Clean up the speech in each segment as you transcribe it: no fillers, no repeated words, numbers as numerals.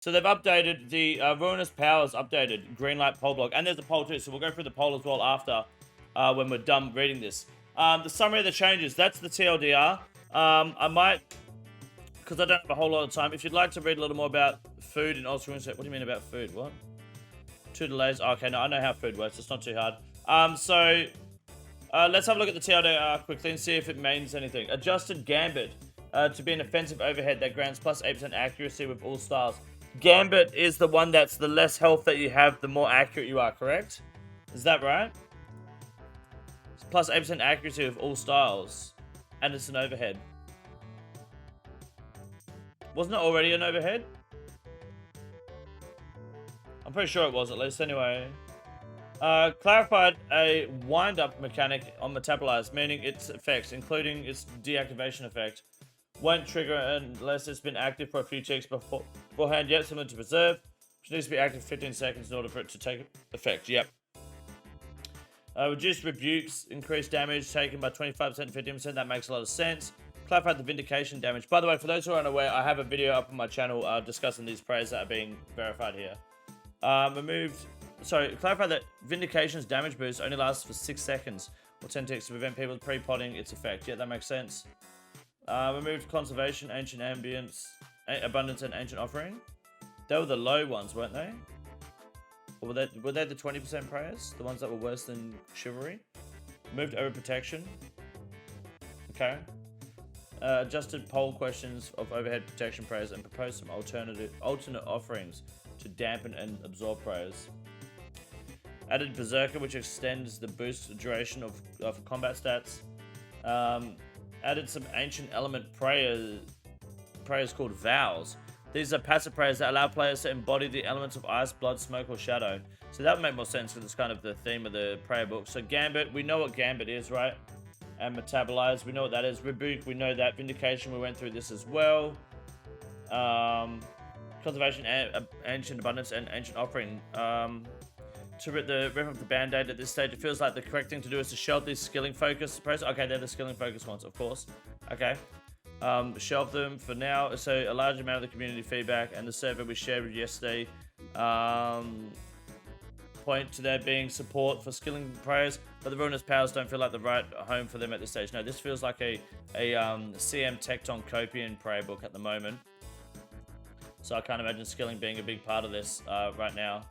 So they've updated the Ruinous Powers updated green light poll blog, and there's a poll too. So we'll go through the poll as well after when we're done reading this. The summary of the changes. That's the TLDR. I might, because I don't have a whole lot of time. If you'd like to read a little more about food in OSRS, what do you mean about food? What? 2 delays. Oh, okay, no, I know how food works. It's not too hard. Let's have a look at the TLDR quickly and see if it means anything. Adjusted Gambit to be an offensive overhead that grants plus 8% accuracy with all styles. Gambit is the one that's the less health that you have, the more accurate you are, correct? Is that right? It's plus 8% accuracy with all styles. And it's an overhead. Wasn't it already an overhead? I'm pretty sure it was, at least, anyway. Clarified a wind-up mechanic on Metabolize, meaning its effects, including its deactivation effect, won't trigger unless it's been active for a few ticks beforehand. Yep, similar to Preserve, which needs to be active for 15 seconds in order for it to take effect. Yep. Reduced rebukes, increased damage taken by 25% to 15%. That makes a lot of sense. Clarified the vindication damage. By the way, for those who are unaware, I have a video up on my channel discussing these prayers that are being verified here. Clarify that Vindication's damage boost only lasts for 6 seconds or 10 ticks to prevent people pre-potting its effect. Yeah, that makes sense. Removed Conservation, Ancient Abundance, and Ancient Offering. They were the low ones, weren't they? Or were they the 20% prayers? The ones that were worse than Chivalry? Removed Overprotection. Okay. Adjusted poll questions of overhead protection prayers and proposed some alternate offerings to dampen and absorb prayers. Added Berserker, which extends the boost duration of combat stats. Added some ancient element prayers called Vows. These are passive prayers that allow players to embody the elements of ice, blood, smoke, or shadow. So that would make more sense because it's kind of the theme of the prayer book. So Gambit, we know what Gambit is, right? And Metabolize, we know what that is. Rebuke, we know that. Vindication, we went through this as well. Conservation, Ancient Abundance, and Ancient Offering. To rip off the band-aid at this stage, it feels like the correct thing to do is to shelve these skilling focus prayers. Okay, they're the skilling focus ones, of course. Okay. Shelve them for now. So a large amount of the community feedback and the survey we shared yesterday point to there being support for skilling prayers, but the Ruinous Powers don't feel like the right home for them at this stage. No, this feels like a CM Tecton Copian prayer book at the moment. So I can't imagine skilling being a big part of this right now.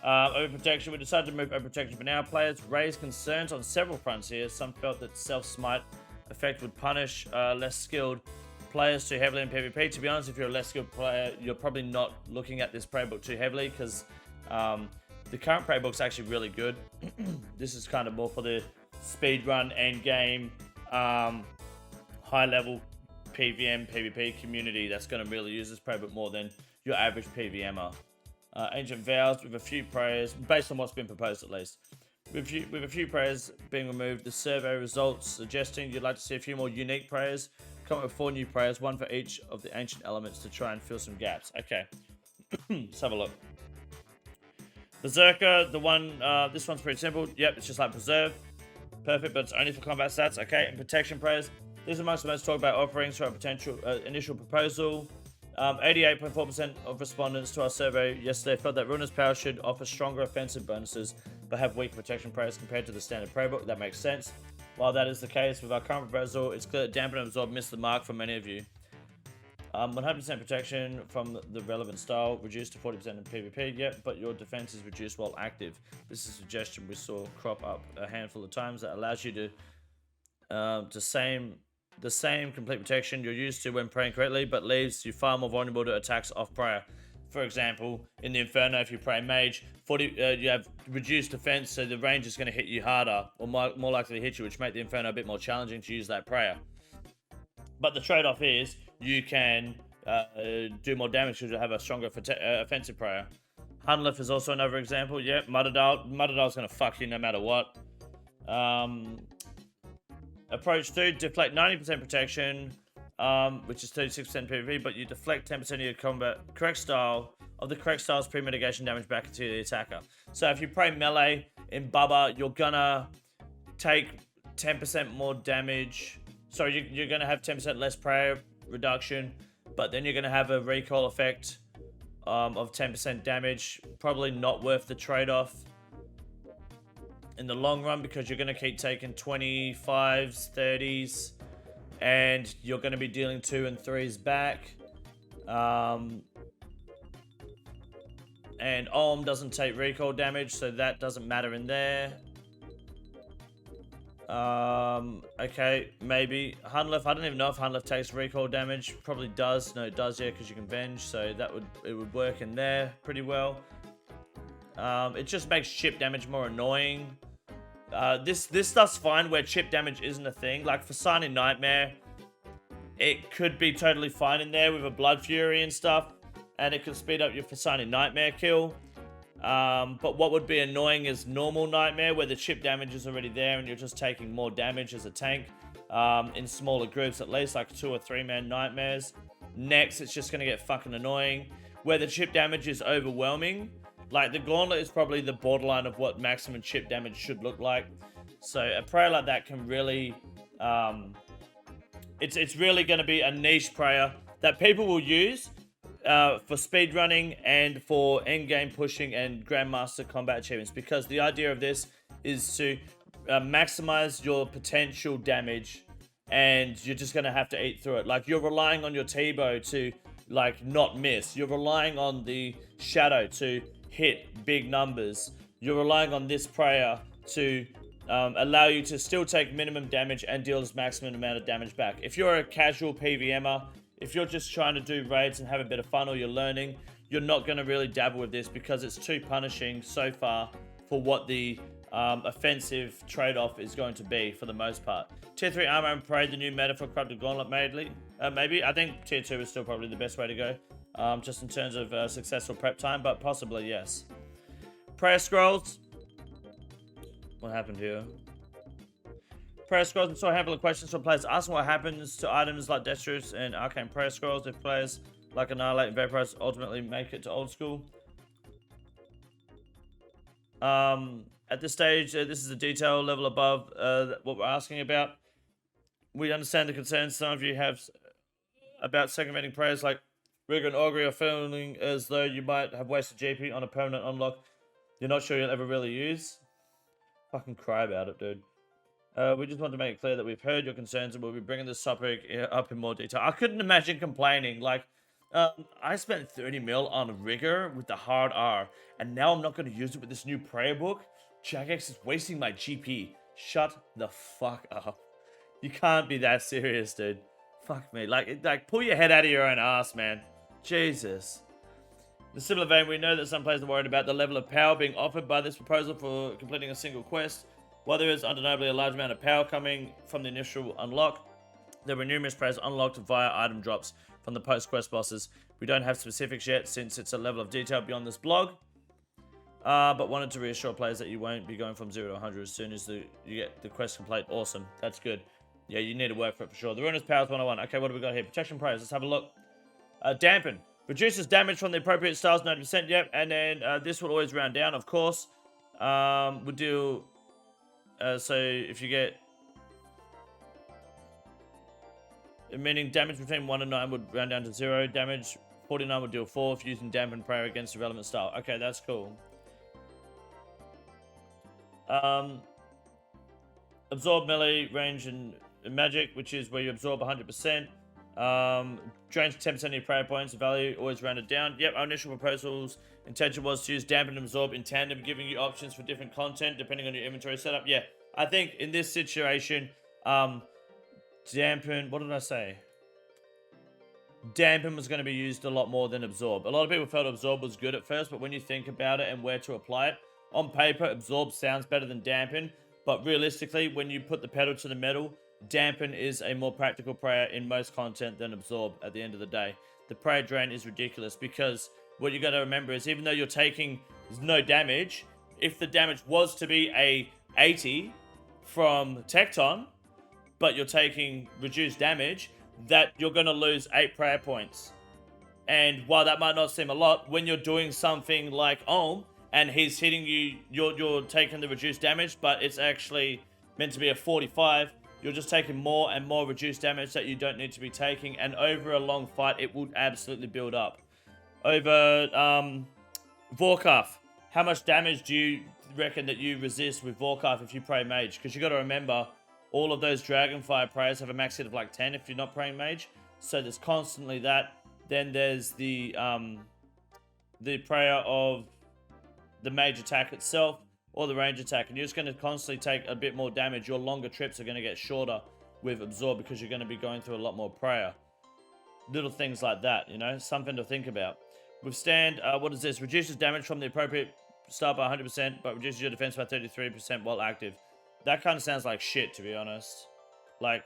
Overprotection. We decided to move overprotection for now. Players raised concerns on several fronts here. Some felt that self-smite effect would punish less skilled players too heavily in PvP. To be honest, if you're a less skilled player, you're probably not looking at this prayer book too heavily because the current prayer book's actually really good. This is kind of more for the speedrun, endgame, high-level PvM, PvP community that's going to really use this prayer book more than your average PvMer. Ancient Vows with a few prayers, based on what's been proposed at least. With a few prayers being removed, the survey results suggesting you'd like to see a few more unique prayers. Come up with 4 new prayers, 1 for each of the ancient elements to try and fill some gaps. Okay, let's have a look. Berserker, the one, this one's pretty simple. Yep, it's just like Preserve. Perfect, but it's only for combat stats. Okay, and Protection prayers. These are amongst the most talked about offerings for our potential initial proposal. 88.4% of respondents to our survey yesterday felt that Ruinous Power should offer stronger offensive bonuses but have weak protection prayers compared to the standard prayer book. That makes sense. While that is the case with our current proposal, it's clear that Dampen and Absorb missed the mark for many of you. 100% protection from the relevant style, reduced to 40% in PvP, yep, but your defense is reduced while active. This is a suggestion we saw crop up a handful of times that allows you to the same complete protection you're used to when praying correctly, but leaves you far more vulnerable to attacks off prayer. For example, in the Inferno, if you pray Mage, you have reduced defense, so the range is going to hit you harder, or more likely to hit you, which make the Inferno a bit more challenging to use that prayer. But the trade-off is you can do more damage because you have a stronger offensive prayer. Hunlef is also another example. Yep, Mutterdale's going to fuck you no matter what. Approach 2, deflect 90% protection, which is 36% PvP, but you deflect 10% of your combat correct style's pre-mitigation damage back into the attacker. So if you pray melee in Bubba, you're gonna take 10% more damage. Sorry, you're gonna have 10% less prayer reduction, but then you're gonna have a recoil effect of 10% damage. Probably not worth the trade-off in the long run, because you're going to keep taking 25s, 30s, and you're going to be dealing 2 and 3s back. And Olm doesn't take recoil damage, so that doesn't matter in there. Okay, maybe. Hunlef, I don't even know if Hunlef takes recoil damage. Probably does. No, it does, yeah, because you can venge, so it would work in there pretty well. It just makes chip damage more annoying. This stuff's fine where chip damage isn't a thing. Like for Signing Nightmare, it could be totally fine in there with a Blood Fury and stuff, and it can speed up your Signing Nightmare kill. But what would be annoying is normal Nightmare, where the chip damage is already there and you're just taking more damage as a tank, in smaller groups at least, like 2 or 3 man Nightmares. Next, it's just going to get fucking annoying, where the chip damage is overwhelming. Like, the Gauntlet is probably the borderline of what maximum chip damage should look like. So, a prayer like that can really... It's really going to be a niche prayer that people will use for speedrunning and for endgame pushing and Grandmaster combat achievements. Because the idea of this is to maximize your potential damage, and you're just going to have to eat through it. Like, you're relying on your T-bow to, like, not miss. You're relying on the Shadow to hit big numbers. You're relying on this prayer to allow you to still take minimum damage and deal this maximum amount of damage back. If you're a casual PVMer, if you're just trying to do raids and have a bit of fun, or you're learning, you're not going to really dabble with this because it's too punishing so far for what the offensive trade-off is going to be for the most part. Tier 3 armor and parade, the new meta for Corrupted Gauntlet, maybe. I think Tier 2 is still probably the best way to go, just in terms of successful prep time, but possibly, yes. Prayer Scrolls. What happened here? Prayer Scrolls, and saw a handful of questions from players asking what happens to items like Deathstruce and Arcane Prayer Scrolls if players like Annihilate and Vaporize ultimately make it to Old School. At this stage, this is a detail level above what we're asking about. We understand the concerns some of you have about circumventing prayers like Rigor and Augury, or feeling as though you might have wasted GP on a permanent unlock you're not sure you'll ever really use. Fucking cry about it, dude. We just want to make it clear that we've heard your concerns and we'll be bringing this topic up in more detail. I couldn't imagine complaining. Like, I spent 30 mil on Rigor with the hard R, and now I'm not going to use it with this new prayer book? Jagex is wasting my GP. Shut the fuck up. You can't be that serious, dude. Fuck me. Like, pull your head out of your own ass, man. Jesus. In a similar vein, we know that some players are worried about the level of power being offered by this proposal for completing a single quest. While there is undeniably a large amount of power coming from the initial unlock, there were numerous prayers unlocked via item drops from the post-quest bosses. We don't have specifics yet since it's a level of detail beyond this blog, but wanted to reassure players that you won't be going from 0 to 100 as soon as you get the quest complete. Awesome. That's good. Yeah, you need to work for it for sure. The Ruinous Powers 101. Okay, what do we got here? Protection Prayers. Let's have a look. Dampen. Reduces damage from the appropriate styles 90%. Yep, and then this will always round down, of course. We'll do... so if you get... Meaning damage between 1 and 9 would round down to 0. Damage 49 would deal 4 if using Dampen Prayer against the relevant style. Okay, that's cool. Absorb melee, range, and magic, which is where you absorb 100%. Drains 10% of your prayer points. Value always rounded down. Yep, our initial proposal's intention was to use Dampen and Absorb in tandem, giving you options for different content depending on your inventory setup. Yeah, I think in this situation, Dampen, what did I say? Dampen was going to be used a lot more than Absorb. A lot of people felt Absorb was good at first, but when you think about it and where to apply it, on paper, Absorb sounds better than Dampen, but realistically, when you put the pedal to the metal, Dampen is a more practical prayer in most content than Absorb at the end of the day. The prayer drain is ridiculous because what you got to remember is even though you're taking no damage, if the damage was to be a 80 from Tecton, but you're taking reduced damage, that you're going to lose 8 prayer points. And while that might not seem a lot, when you're doing something like Olm, and he's hitting you, you're taking the reduced damage, but it's actually meant to be a 45, you're just taking more and more reduced damage that you don't need to be taking, and over a long fight, it would absolutely build up. over Vorkaf. How much damage do you reckon that you resist with Vorkaf if you pray mage? Because you got to remember, all of those Dragonfire prayers have a max hit of like 10 if you're not praying mage. So there's constantly that. Then there's the prayer of the mage attack itself or the range attack, and you're just going to constantly take a bit more damage. Your longer trips are going to get shorter with absorb because you're going to be going through a lot more prayer. Little things like that, you know, something to think about. Withstand, what is this? Reduces damage from the appropriate start by 100%, but reduces your defense by 33% while active. That kind of sounds like shit, to be honest. Like,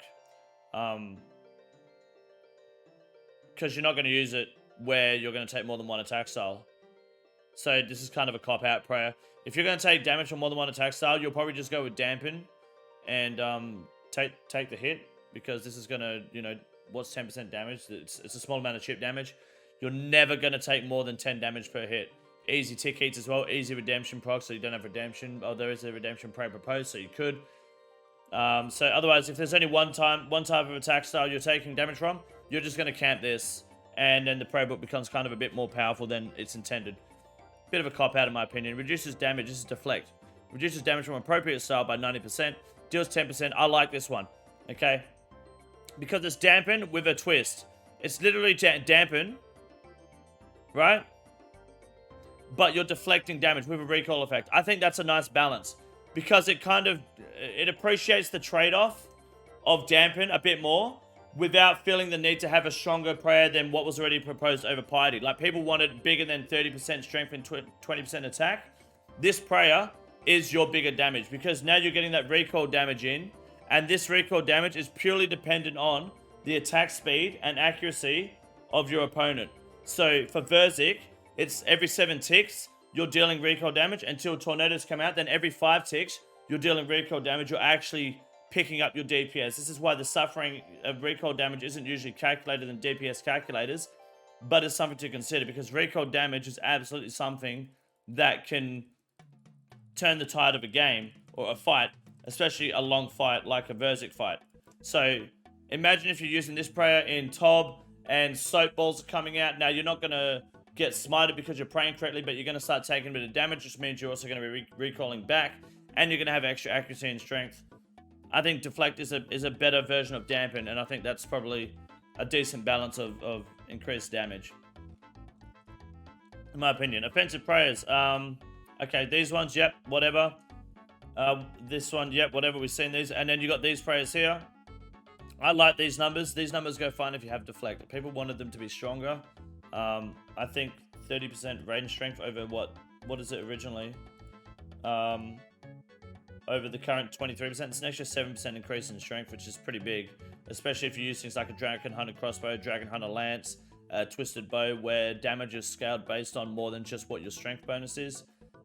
because you're not going to use it where you're going to take more than one attack style. So this is kind of a cop-out prayer. If you're going to take damage from more than one attack style, you'll probably just go with dampen and take the hit, because this is going to, you know, what's 10% damage? It's a small amount of chip damage. You're never going to take more than 10 damage per hit. Easy tick hits as well. Easy redemption proc, so you don't have redemption. Oh, there is a redemption prayer proposed, so you could. So otherwise, if there's only one type of attack style you're taking damage from, you're just going to camp this, and then the prayer book becomes kind of a bit more powerful than it's intended. Bit of a cop-out in my opinion. Reduces damage. This is deflect. Reduces damage from appropriate style by 90%. Deals 10%. I like this one. Okay? Because it's dampen with a twist. It's literally dampen, right? But you're deflecting damage with a recoil effect. I think that's a nice balance, because it kind of, it appreciates the trade-off of dampen a bit more without feeling the need to have a stronger prayer than what was already proposed over piety. Like, people wanted bigger than 30% strength and 20% attack. This prayer is your bigger damage, because now you're getting that recoil damage in, and this recoil damage is purely dependent on the attack speed and accuracy of your opponent. So for Verzik, it's every 7 ticks, you're dealing recoil damage until tornadoes come out. Then every 5 ticks, you're dealing recoil damage. You're actually picking up your DPS. This is why the suffering of recoil damage isn't usually calculated in DPS calculators, but it's something to consider, because recoil damage is absolutely something that can turn the tide of a game or a fight, especially a long fight like a Verzik fight. So imagine if you're using this prayer in Tob and soap balls are coming out. Now, you're not going to get smited because you're praying correctly, but you're going to start taking a bit of damage, which means you're also going to be recoiling back, and you're going to have extra accuracy and strength. I think deflect is a better version of dampen, and I think that's probably a decent balance of increased damage, in my opinion. Offensive prayers. Okay, these ones, yep, whatever. This one, yep, whatever. We've seen these, and then you got these prayers here. I like these numbers. These numbers go fine if you have deflect. People wanted them to be stronger. I think 30% range strength over what is it originally? Over the current 23%, it's an extra 7% increase in strength, which is pretty big, especially if you use things like a Dragon Hunter crossbow, Dragon Hunter lance, Twisted bow, where damage is scaled based on more than just what your strength bonus is.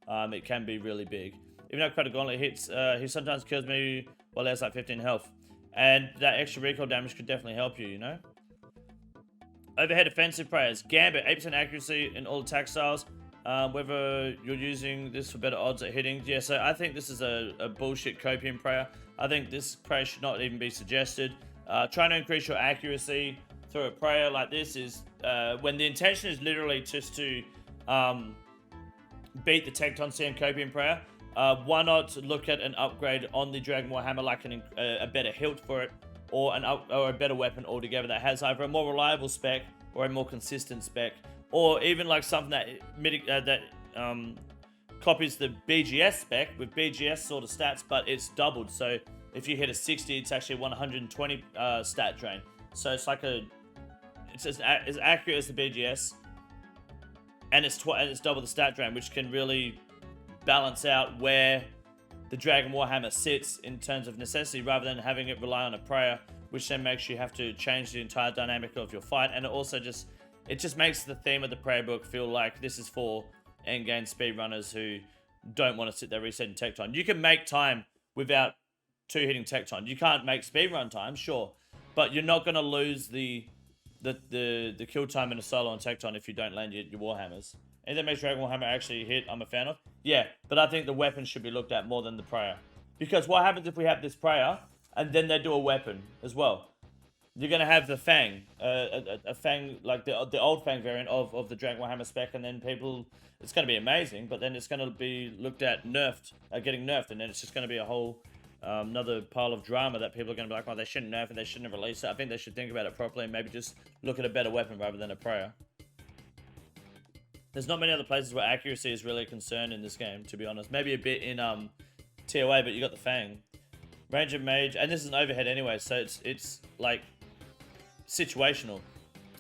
It can be really big. Even though Credit Gauntlet hits, he sometimes kills me while he has like 15 health, and that extra recoil damage could definitely help you, you know? Overhead offensive prayers. Gambit, 8% accuracy in all attack styles. Whether you're using this for better odds at hitting. Yeah, so I think this is a bullshit copium prayer. I think this prayer should not even be suggested. Trying to increase your accuracy through a prayer like this is when the intention is literally just to beat the Tecton CM copium prayer. Why not look at an upgrade on the Dragon Warhammer, like a better hilt for it, or a better weapon altogether that has either a more reliable spec or a more consistent spec, or even like something that copies the BGS spec with BGS sort of stats, but it's doubled. So if you hit a 60, it's actually 120 stat drain. So it's like it's as accurate as the BGS, and it's double the stat drain, which can really balance out where the Dragon Warhammer sits in terms of necessity, rather than having it rely on a prayer, which then makes you have to change the entire dynamic of your fight. And it also just makes the theme of the prayer book feel like this is for endgame speedrunners who don't want to sit there resetting Tecton. You can make time without 2-hitting Tecton. You can't make speedrun time, sure, but you're not going to lose the kill time in a solo on Tecton if you don't land your Warhammers. And that makes Dragon Warhammer actually hit, I'm a fan of. Yeah, but I think the weapon should be looked at more than the prayer. Because what happens if we have this prayer and then they do a weapon as well? you're gonna have the Fang, a Fang like the old Fang variant of the Dragon Warhammer spec, and then people, it's gonna be amazing, but then it's gonna be looked at nerfed, getting nerfed, and then it's just gonna be a whole another pile of drama that people are gonna be like, oh, they shouldn't nerf it, they shouldn't have released it. I think they should think about it properly and maybe just look at a better weapon rather than a prayer. There's not many other places where accuracy is really a concern in this game, to be honest. Maybe a bit in TOA, but you got the Fang. Ranger Mage, and this is an overhead anyway, so it's like situational.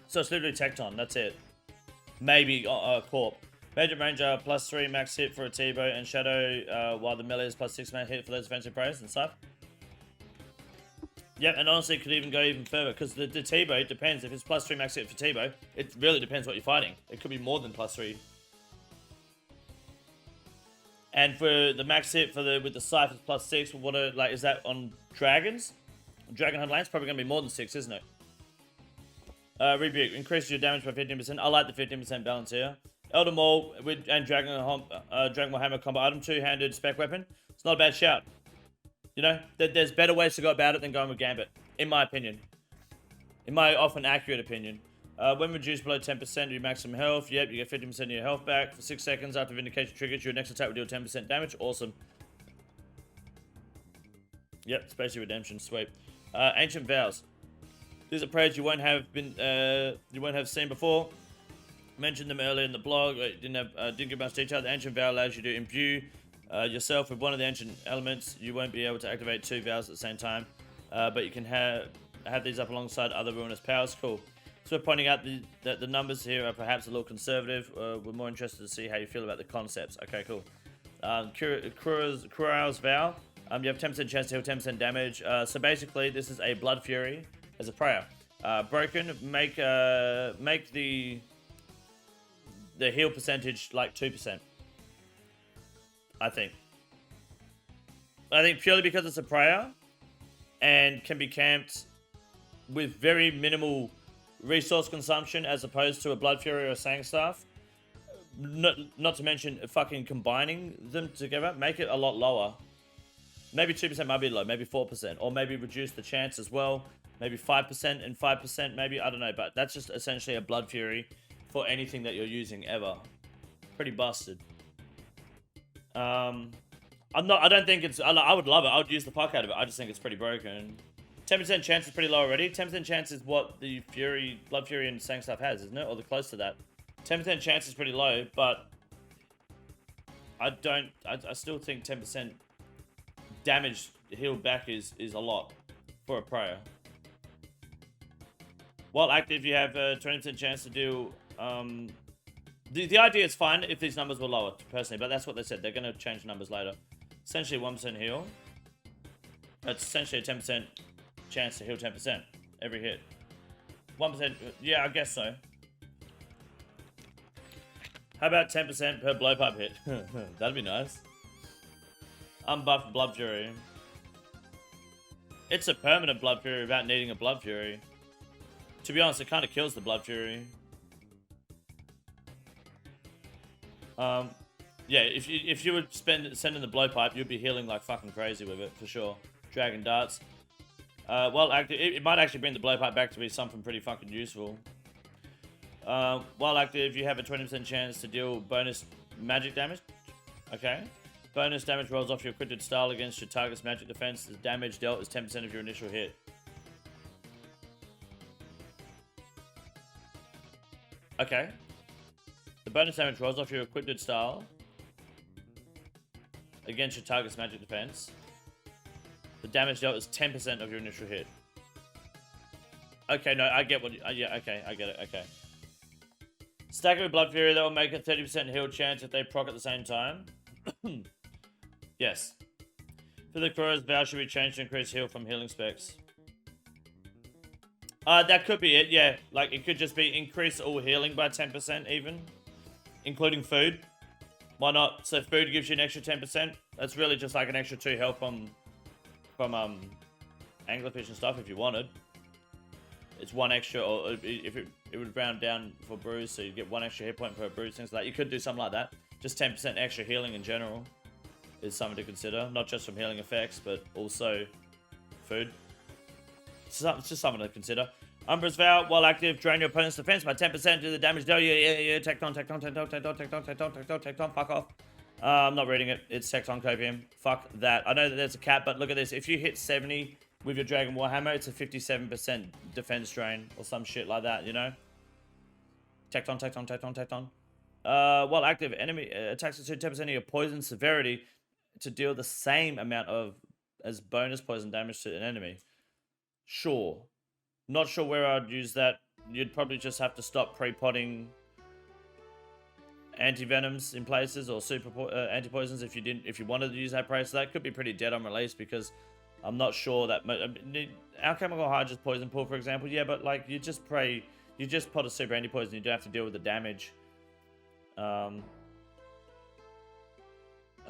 So it's literally Tecton, that's it. Maybe Corp. Major Ranger +3 max hit for a T-bow, and Shadow, while the melee is +6 max hit for those offensive prayers and stuff. Yep, and honestly, it could even go even further, because the T-bow, it depends. If it's +3 max hit for T-bow, it really depends what you're fighting. It could be more than +3. And for the max hit for with the Scythe is +6, what are, like, is that on dragons? Dragon Hunt Lane's probably going to be more than 6, isn't it? Rebuke, increases your damage by 15%. I like the 15% balance here. Elder Maul and Dragon Warhammer combo item, two-handed spec weapon. It's not a bad shout. You know, there's better ways to go about it than going with Gambit, in my opinion. In my often accurate opinion. When reduced below 10% of your maximum health, yep, you get 50% of your health back. For 6 seconds after Vindication triggers, your next attack will deal 10% damage. Awesome. Yep, Spacey Redemption, sweet. Ancient Vows. These are prayers you won't have seen before. Mentioned them earlier in the blog. Didn't give much detail. The Ancient Vow allows you to imbue yourself with one of the ancient elements. You won't be able to activate 2 vows at the same time, but you can have these up alongside other ruinous powers. Cool. So we're pointing out that the numbers here are perhaps a little conservative. We're more interested to see how you feel about the concepts. Okay, cool. Kurao's Vow. You have 10% chance to heal 10% damage. So basically, this is a Blood Fury as a prayer. Broken. Make the heal percentage like 2%. I think purely because it's a prayer and can be camped with very minimal resource consumption as opposed to a Blood Fury or a Sangstaff. Not to mention fucking combining them together, make it a lot lower. Maybe 2% might be low, maybe 4%, or maybe reduce the chance as well. Maybe 5% and 5%, maybe, I don't know, but that's just essentially a Blood Fury for anything that you're using ever. Pretty busted. I don't think it's, I would love it, I would use the fuck out of it, I just think it's pretty broken. 10% chance is pretty low already. 10% chance is what the Blood Fury and Sangstaff has, isn't it? Or the close to that. 10% chance is pretty low, but I still think 10% damage healed back is a lot for a prayer. While active, you have a 20% chance to do. The idea is fine if these numbers were lower, personally, but that's what they said. They're going to change the numbers later. Essentially 1% heal. That's essentially a 10% chance to heal 10% every hit. 1%, yeah, I guess so. How about 10% per blowpipe hit? That'd be nice. Unbuffed Blood Fury. It's a permanent Blood Fury without needing a Blood Fury. To be honest, it kind of kills the Blood Fury. Yeah, if you would sending the blowpipe, you'd be healing like fucking crazy with it, for sure. Dragon Darts. While active, it might actually bring the blowpipe back to be something pretty fucking useful. While active, you have a 20% chance to deal bonus magic damage. Okay. Bonus damage rolls off your equipped style against your target's magic defense. The damage dealt is 10% of your initial hit. Okay. The bonus damage rolls off your equipped style against your target's magic defense. The damage dealt is 10% of your initial hit. Okay, no, I get what... yeah, okay, I get it, okay. Stack it with Blood Fury, that will make a 30% heal chance if they proc at the same time. Yes. For the Kura's Vow should be changed to increase heal from healing specs. That could be it, yeah. Like, it could just be increase all healing by 10% even. Including food. Why not? So food gives you an extra 10%. That's really just like an extra 2 health from anglerfish and stuff if you wanted. It's 1 extra, or if it would round down for bruise, so you get 1 extra hit point per bruise, things like that. You could do something like that. Just 10% extra healing in general is something to consider. Not just from healing effects, but also food. It's just something to consider. Umbra's Vow, while active, drain your opponent's defense by 10% to the damage dealt. Yeah. Tecton, fuck off. I'm not reading it. It's Tecton Copium. Fuck that. I know that there's a cap, but look at this. If you hit 70 with your Dragon Warhammer, it's a 57% defense drain or some shit like that, you know? Tecton. While active, enemy attacks to 10% of your poison severity to deal the same amount of as bonus poison damage to an enemy. Sure. Not sure where I'd use that. You'd probably just have to stop pre-potting anti-venoms in places or super anti-poisons if you wanted to use that price. So that could be pretty dead on release because I'm not sure that Alchemical Hydra's poison pool, for example. Yeah, but like you just pot a super anti-poison. You don't have to deal with the damage. A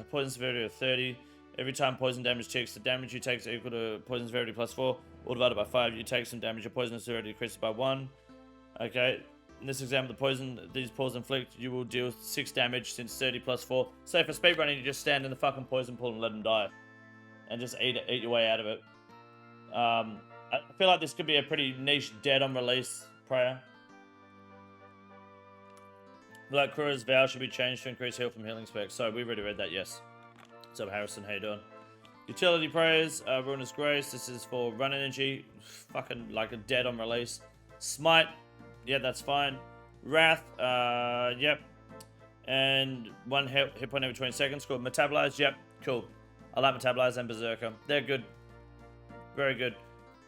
poison severity of 30. Every time poison damage ticks, the damage you take is equal to poison severity plus 4. All divided by 5. You take some damage. Your poison severity decreases by 1. Okay. In this example, the poison these pools inflict, you will deal 6 damage since 30 plus 4. So for speedrunning, you just stand in the fucking poison pool and let them die. And just eat your way out of it. I feel like this could be a pretty niche dead on release prayer. Like Kura's Vow should be changed to increase heal from healing specs. So we've already read that, yes. What's up, Harrison? How you doing? Utility Prayers, Ruinous Grace. This is for run energy. Fucking like a dead on release. Smite. Yeah, that's fine. Wrath. Yep. And 1 hit point every 20 seconds. Called Metabolize. Yep. Cool. I like Metabolize and Berserker. They're good. Very good.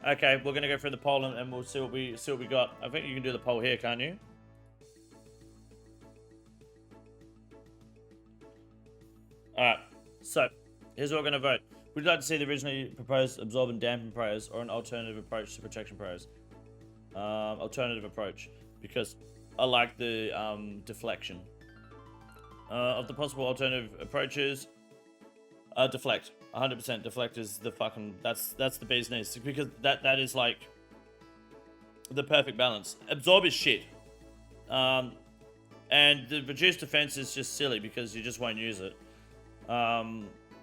Okay, we're gonna go through the poll and we'll see what we got. I think you can do the poll here, can't you? Alright, so here's what we're going to vote. Would you like to see the originally proposed Absorb and Dampen prayers or an alternative approach to protection prayers? Alternative approach, because I like the deflection. Of the possible alternative approaches, deflect. 100% deflect is the fucking, that's the bee's knees, because that is like the perfect balance. Absorb is shit. And the reduced defense is just silly because you just won't use it.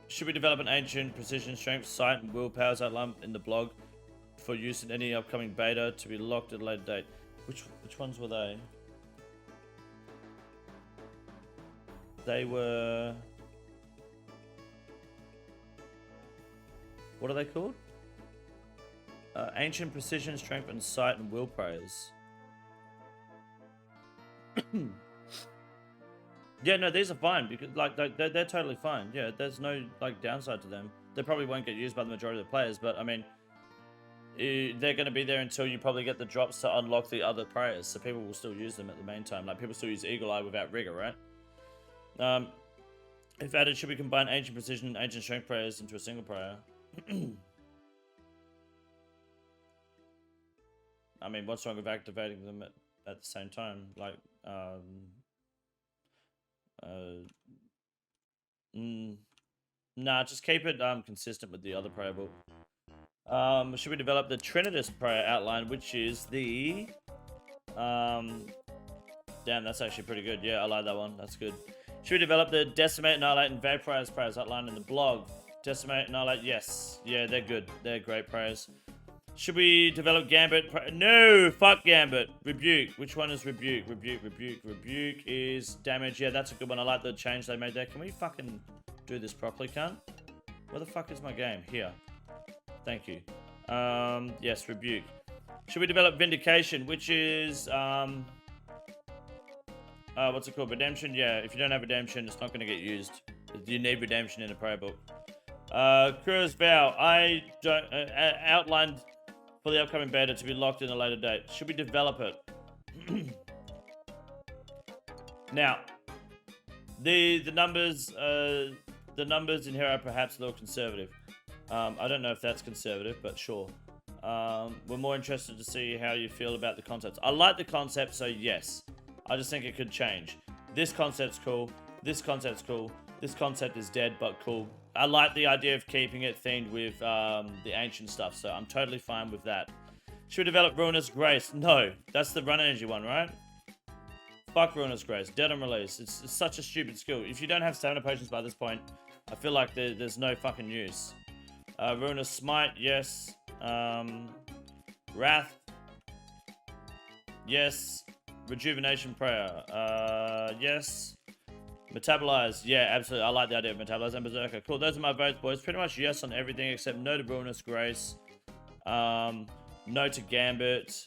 Should we develop an ancient precision strength, sight, and will powers outlined in the blog for use in any upcoming beta to be locked at a later date? Which ones were they? They were... What are they called? Ancient precision strength and sight and will prayers. Yeah, no, these are fine because like they're totally fine. Yeah, there's no like downside to them. They probably won't get used by the majority of the players, but I mean, they're going to be there until you probably get the drops to unlock the other prayers. So people will still use them at the main time. Like people still use Eagle Eye without rigor, right? If added, should we combine ancient precision and ancient strength prayers into a single prayer? I mean, what's wrong with activating them at the same time? Like, nah, just keep it consistent with the other prayer book. Should we develop the Trinitas prayer outline, which is the damn, that's actually pretty good. Yeah, I like that one. That's good. Should we develop the Decimate, Annihilate, and Vaporize prayers outlined in the blog? Decimate, Annihilate, yes. Yeah, they're good. They're great prayers. Should we develop Gambit? No, fuck Gambit. Rebuke. Which one is Rebuke? Rebuke is damage. Yeah, that's a good one. I like the change they made there. Can we fucking do this properly, cunt? Where the fuck is my game? Here. Thank you. Yes, Rebuke. Should we develop Vindication, which is, what's it called? Redemption? Yeah, if you don't have Redemption, it's not going to get used. You need Redemption in a prayer book. Kura's Vow. I don't, outlined for the upcoming beta to be locked in a later date. Should we develop it? Now, the numbers in here are perhaps a little conservative. I don't know if that's conservative, but sure. We're more interested to see how you feel about the concepts. I like the concept, so yes. I just think it could change. This concept's cool. This concept's cool. This concept is dead, but cool. I like the idea of keeping it themed with the ancient stuff, so I'm totally fine with that. Should we develop Ruinous Grace? No, that's the run energy one, right? Fuck Ruinous Grace. Dead on release. It's such a stupid skill. If you don't have stamina potions by this point, I feel like there's no fucking use. Ruinous Smite, yes. Wrath. Yes. Rejuvenation prayer. Yes. Metabolize. Yeah, absolutely. I like the idea of metabolize and berserker. Cool. Those are my votes, boys. Pretty much yes on everything except no to ruinous grace. No to gambit.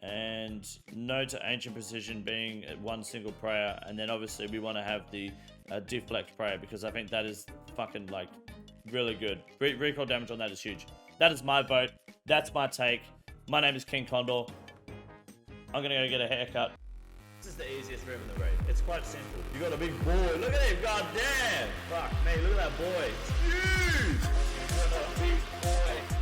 And no to ancient precision being one single prayer. And then obviously we want to have the deflect prayer because I think that is fucking like really good. Recoil damage on that is huge. That is my vote. That's my take. My name is King Condor. I'm gonna go get a haircut. This is the easiest room in the raid. It's quite simple. You got a big boy. Look at him. God damn. Fuck me. Look at that boy. It's huge. You got a big boy.